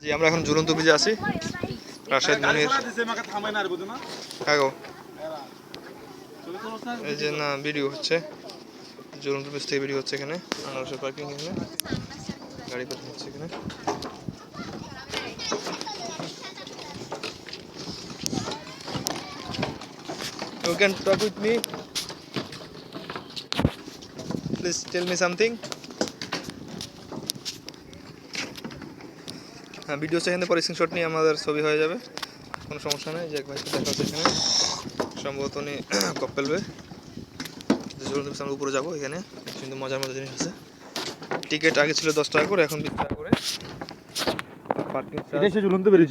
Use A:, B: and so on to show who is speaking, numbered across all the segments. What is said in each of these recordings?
A: জি আমরা এখন ঝুলন্ত ব্রিজে আছি রাশেদ মনির এই যে না ভিডিও হচ্ছে ঝুলন্ত ব্রিজ থেকে ভিডিও হচ্ছে এখানে আনারসের পার্কিং এখানে গাড়ি পার্কিং হচ্ছে এখানে You can talk with me. Please tell me something. হ্যাঁ ভিডিও সেখানে পরে স্ক্রিনশট নিয়ে আমাদের ছবি হয়ে যাবে কোনো সমস্যা নেই যে এক ভাইকে দেখা হচ্ছে এখানে সম্ভবত উনি কপ্পেলবে ঝুলন্ত ব্রিজ আমরা উপরে যাবো এখানে কিন্তু মজার মজার জিনিস আছে টিকিট আগে ছিল 10 টাকা করে এখন 20 টাকা করে পার্কিং
B: এটা হচ্ছে ঝুলন্ত ব্রিজ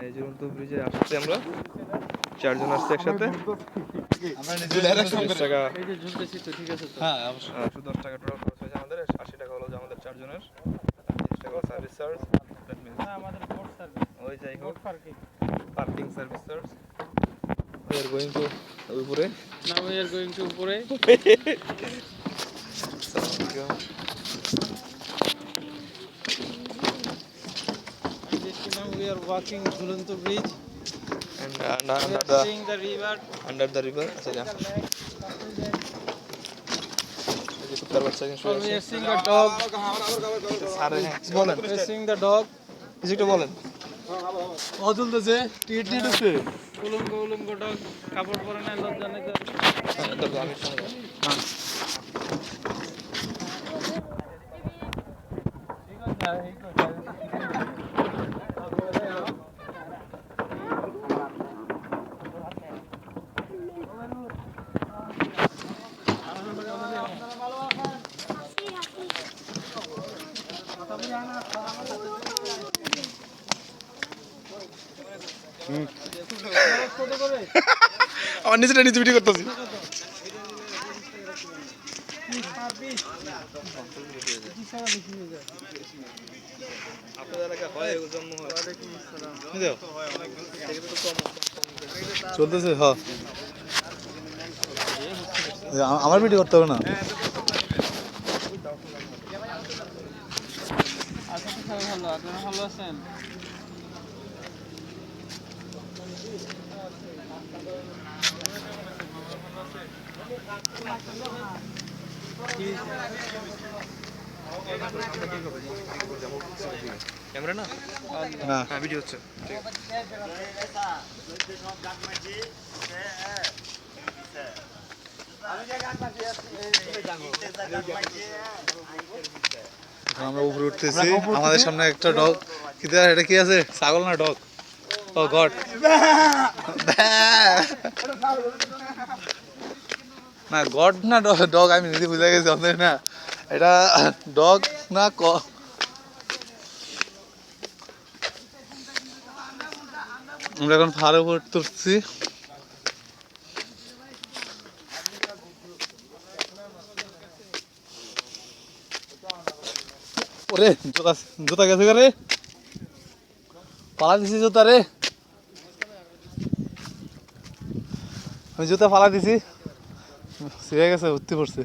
A: এই ঝুলন্ত ব্রিজে আসছে আমরা চারজন আসছে একসাথে
B: আমরা নিজেরা সঙ্গে
A: টাকা
C: এই যে ঝুলতেছি তো ঠিক আছে তো
B: হ্যাঁ অবশ্যই
A: 10 টাকা টোটাল খরচ হয়েছে আমাদের 80 টাকা হলো যে আমাদের চারজনের 30 টাকা সার্ভিস চার্জ দ্যাট মিন্স
C: না আমাদের বোট সার্ভিস
A: ওই যাই হোক
C: parking
A: service charge we are going to উপরে
C: now we are going to উপরে now we are walking Jhulantu bridge
A: and
C: we are seeing the river
A: under the river আচ্ছা যা এই কুত্তার বাচ্চা কিন্তু
C: so we are seeing a dog
A: সারে বলেন
C: we are seeing the dog
A: কিছু একটু বলেন
B: অজলতেছে টিট হচ্ছে
C: উলঙ্গ dog কাপড় পরে না লজ্জা নেই
A: আমি শুনবো আমার নিচে ভিডিও করতেছি
B: চলতেছে হ্যাঁ আমার ভিডিও করতে হবে না
C: আচ্ছা তো সবাই ভালো আপনারা ভালো আছেন
A: ক্যামেরা না
B: না
A: হ্যাঁ ভিডিও হচ্ছে ঠিক
B: আমরা উপরে উঠতেছি আমাদের সামনে একটা ডগ কি এটা কি আছে ছাগল না ডগ ও গড না গড না ডগ আমি নিজে বুঝে গেছি আমাদের না এটা ডগ না আমরা এখন পাহাড়ে উপর তুলছি ওরে জুতা জুতা গেছে রে পালা দিছি জুতা রে আমি জুতা ফালা দিছি ছিঁড়ে গেছে উঠতে পড়ছে